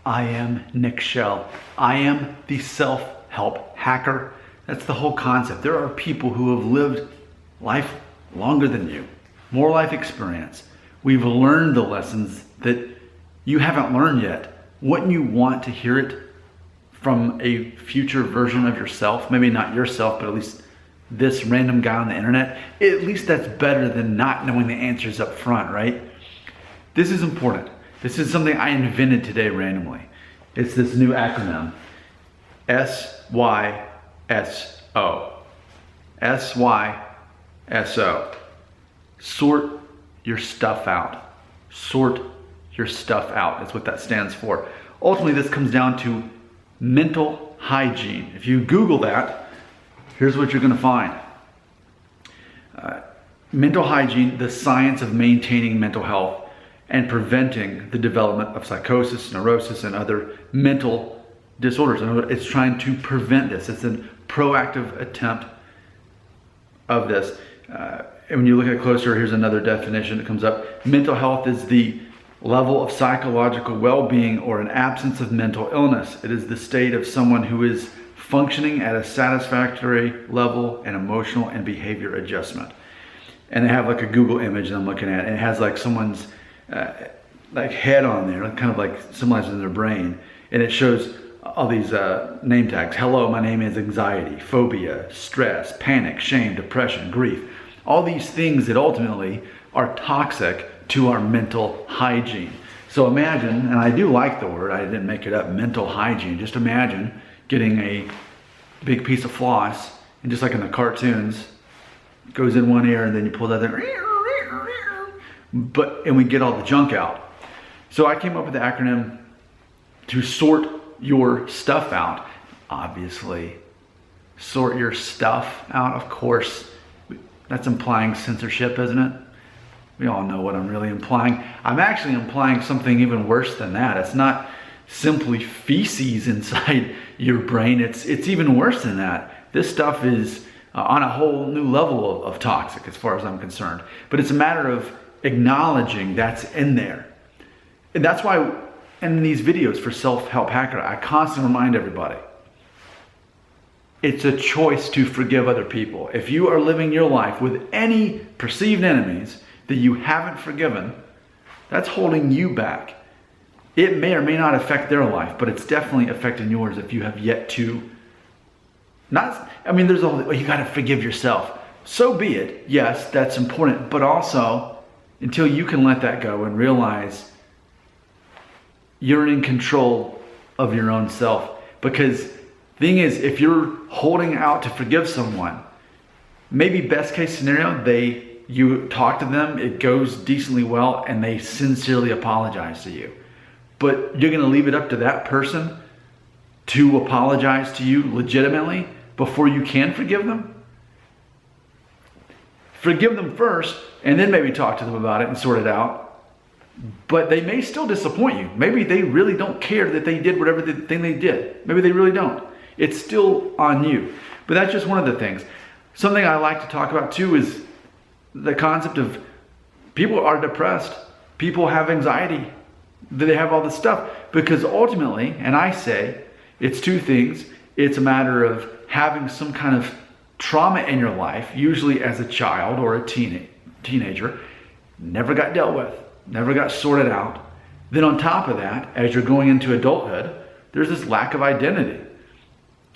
I am Nick Shell. I am the self-help hacker. That's the whole concept. There are people who have lived life longer than you, more life experience. We've learned the lessons that you haven't learned yet. Wouldn't you want to hear it from a future version of yourself? Maybe not yourself, but at least this random guy on the internet. At least that's better than not knowing the answers up front, right? This is important. This is something I invented today randomly. It's this new acronym, S.Y.S.O. S.Y.S.O. Sort your stuff out. Sort your stuff out is what that stands for. Ultimately, this comes down to mental hygiene. If you Google that, here's what you're gonna find. Mental hygiene, the science of maintaining mental health and preventing the development of psychosis, neurosis, and other mental disorders. It's trying to prevent this. It's a proactive attempt of this. And when you look at it closer, here's another definition that comes up. Mental health is the level of psychological well-being or an absence of mental illness. It is the state of someone who is functioning at a satisfactory level and emotional and behavior adjustment. And they have like a Google image that I'm looking at, and it has like someone's like head on there, kind of like symbolizing their brain, and it shows all these name tags. Hello, my name is anxiety, phobia, stress, panic, shame, depression, grief. All these things that ultimately are toxic to our mental hygiene. So imagine, and I do like the word, I didn't make it up, mental hygiene. Just imagine getting a big piece of floss, and just like in the cartoons, it goes in one ear and then you pull that there, and we get all the junk out. So I came up with the acronym to sort your stuff out. Obviously, sort your stuff out, of course, that's implying censorship, isn't it? We all know what I'm really implying. I'm actually implying something even worse than that. It's not simply feces inside your brain. It's even worse than that. This stuff is on a whole new level of toxic as far as I'm concerned. But it's a matter of acknowledging that's in there. And that's why in these videos for Self-Help Hacker, I constantly remind everybody, it's a choice to forgive other people. If you are living your life with any perceived enemies that you haven't forgiven, that's holding you back. It may or may not affect their life, but it's definitely affecting yours if you have yet to there's a whole, you gotta forgive yourself. So be it, yes, that's important, but also until you can let that go and realize you're in control of your own self. Because the thing is, if you're holding out to forgive someone, maybe best case scenario, you talk to them, it goes decently well, and they sincerely apologize to you. But you're gonna leave it up to that person to apologize to you legitimately before you can forgive them? Forgive them first, and then maybe talk to them about it and sort it out. But they may still disappoint you. Maybe they really don't care that they did whatever the thing they did. Maybe they really don't. It's still on you. But that's just one of the things. Something I like to talk about too is the concept of people are depressed. People have anxiety. They have all this stuff. Because ultimately, and I say, it's two things. It's a matter of having some kind of trauma in your life, usually as a child or a teenager, never got dealt with, never got sorted out. Then on top of that, as you're going into adulthood, there's this lack of identity,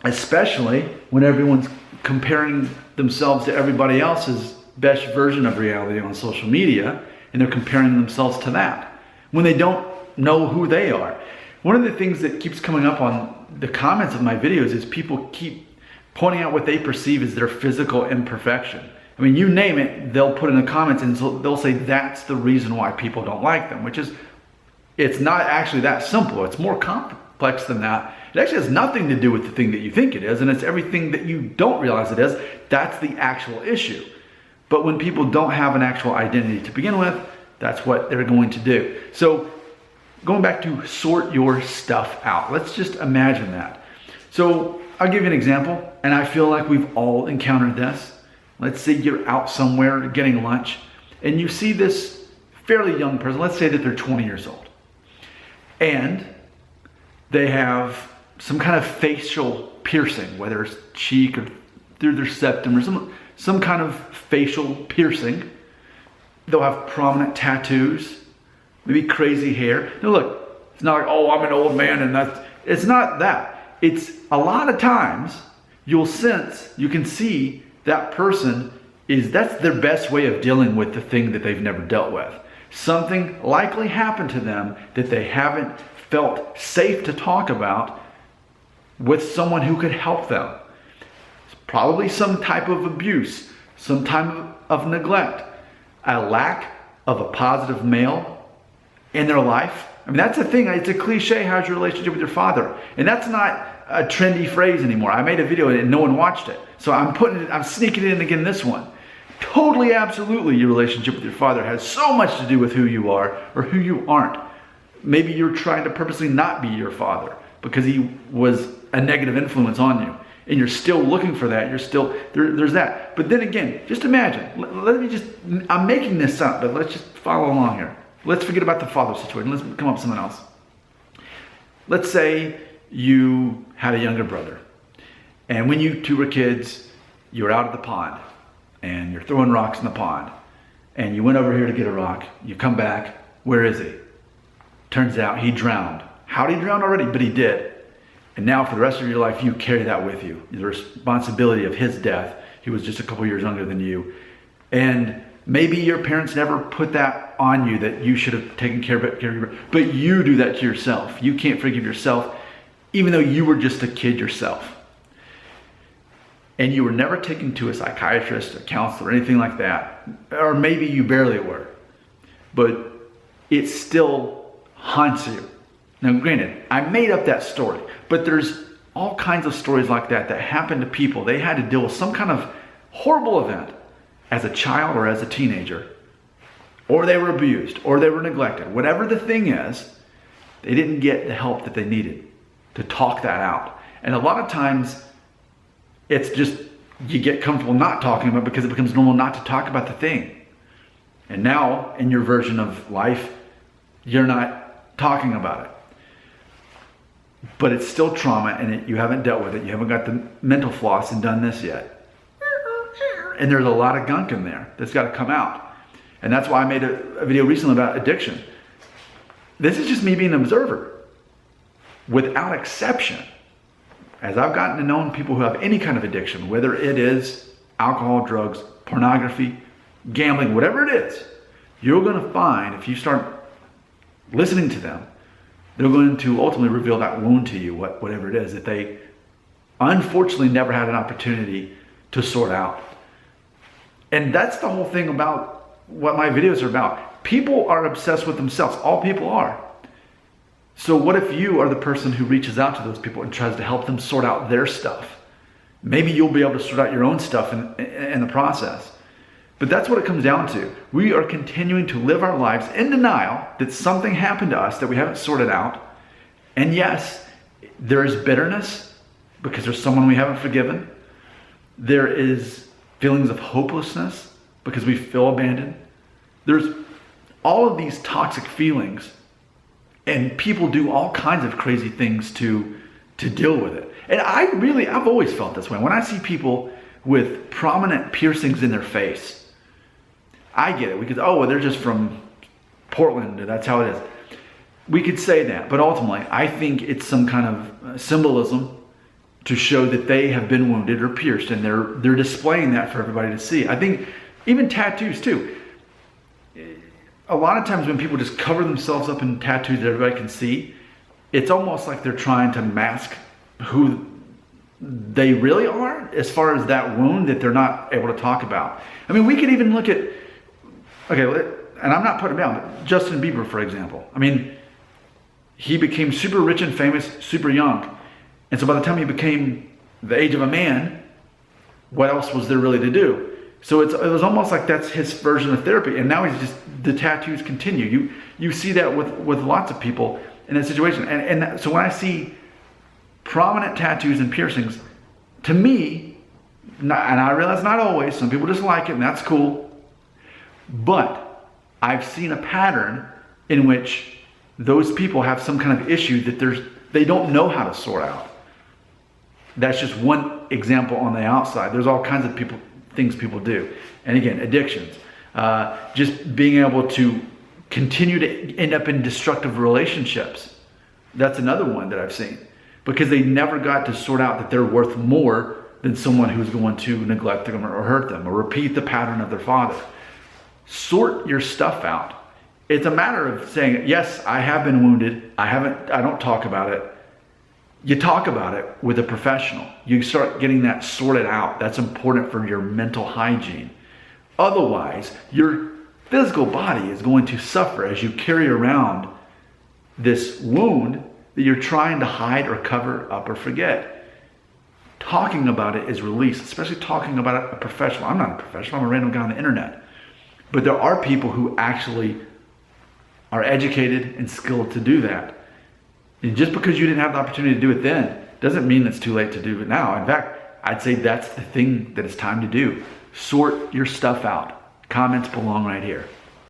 especially when everyone's comparing themselves to everybody else's best version of reality on social media, and they're comparing themselves to that when they don't know who they are. One of the things that keeps coming up on the comments of my videos is people keep pointing out what they perceive as their physical imperfection. I mean, you name it, they'll put in the comments and so they'll say that's the reason why people don't like them, which is, it's not actually that simple. It's more complex than that. It actually has nothing to do with the thing that you think it is, and it's everything that you don't realize it is. That's the actual issue. But when people don't have an actual identity to begin with, that's what they're going to do. So going back to sort your stuff out, let's just imagine that. So I'll give you an example, and I feel like we've all encountered this. Let's say you're out somewhere getting lunch, and you see this fairly young person, let's say that they're 20 years old. And They have some kind of facial piercing, whether it's cheek or through their septum or some kind of facial piercing. They'll have prominent tattoos, maybe crazy hair. Now look, it's not like, oh, I'm an old man and it's not that. It's a lot of times you can see that person that's their best way of dealing with the thing that they've never dealt with. Something likely happened to them that they haven't felt safe to talk about with someone who could help them. It's probably some type of abuse, some type of neglect, a lack of a positive male in their life. I mean, that's the thing. It's a cliche. How's your relationship with your father? And that's not a trendy phrase anymore. I made a video and no one watched it. So I'm sneaking it in again this one. Totally, absolutely, your relationship with your father has so much to do with who you are or who you aren't. Maybe you're trying to purposely not be your father because he was a negative influence on you. And you're still looking for that. You're still, there's that. But then again, just imagine. I'm making this up, but let's just follow along here. Let's forget about the father situation. Let's come up with something else. Let's say you had a younger brother. And when you two were kids, you were out at the pond. And you're throwing rocks in the pond. And you went over here to get a rock. You come back. Where is he? Turns out he drowned. How'd he drown already? But he did. And now for the rest of your life, you carry that with you. The responsibility of his death. He was just a couple years younger than you. And maybe your parents never put that on you, that you should have taken care of it. But you do that to yourself. You can't forgive yourself, even though you were just a kid yourself. And you were never taken to a psychiatrist, a counselor, anything like that. Or maybe you barely were. But it still haunts you. Now granted, I made up that story, but there's all kinds of stories like that happen to people. They had to deal with some kind of horrible event as a child or as a teenager. Or they were abused, or they were neglected. Whatever the thing is, they didn't get the help that they needed to talk that out. And a lot of times, it's just you get comfortable not talking about it because it becomes normal not to talk about the thing. And now, in your version of life, you're not talking about it. But it's still trauma and you haven't dealt with it. You haven't got the mental floss and done this yet. And there's a lot of gunk in there that's got to come out. And that's why I made a video recently about addiction. This is just me being an observer. Without exception, as I've gotten to know people who have any kind of addiction, whether it is alcohol, drugs, pornography, gambling, whatever it is, you're going to find, if you start listening to them, they're going to ultimately reveal that wound to you, whatever it is, that they unfortunately never had an opportunity to sort out. And that's the whole thing about what my videos are about. People are obsessed with themselves. All people are. So what if you are the person who reaches out to those people and tries to help them sort out their stuff? Maybe you'll be able to sort out your own stuff in the process. But that's what it comes down to. We are continuing to live our lives in denial that something happened to us that we haven't sorted out. And yes, there is bitterness because there's someone we haven't forgiven. There is feelings of hopelessness because we feel abandoned. There's all of these toxic feelings, and people do all kinds of crazy things to deal with it. And I've always felt this way. When I see people with prominent piercings in their face, I get it. We could, oh, well, they're just from Portland. That's how it is. We could say that, but ultimately, I think it's some kind of symbolism to show that they have been wounded or pierced, and they're displaying that for everybody to see. I think even tattoos too. A lot of times when people just cover themselves up in tattoos that everybody can see, it's almost like they're trying to mask who they really are as far as that wound that they're not able to talk about. I mean, we could even look at, okay, and I'm not putting him down, but Justin Bieber, for example. I mean, he became super rich and famous, super young. And so by the time he became the age of a man, what else was there really to do? So it was almost like that's his version of therapy. And now he's just, the tattoos continue. You see that with lots of people in that situation. So when I see prominent tattoos and piercings, to me, and I realize not always, some people just like it and that's cool. But I've seen a pattern in which those people have some kind of issue that they don't know how to sort out. That's just one example on the outside. There's all kinds of things people do. And again, addictions. Just being able to continue to end up in destructive relationships. That's another one that I've seen. Because they never got to sort out that they're worth more than someone who's going to neglect them or hurt them or repeat the pattern of their father. Sort your stuff out. It's a matter of saying, yes, I have been wounded. I don't talk about it. You talk about it with a professional. You start getting that sorted out. That's important for your mental hygiene. Otherwise, your physical body is going to suffer as you carry around this wound that you're trying to hide or cover up or forget. Talking about it is release, especially talking about it a professional. I'm not a professional, I'm a random guy on the internet. But there are people who actually are educated and skilled to do that. And just because you didn't have the opportunity to do it then, doesn't mean it's too late to do it now. In fact, I'd say that's the thing that it's time to do. Sort your stuff out. Comments belong right here.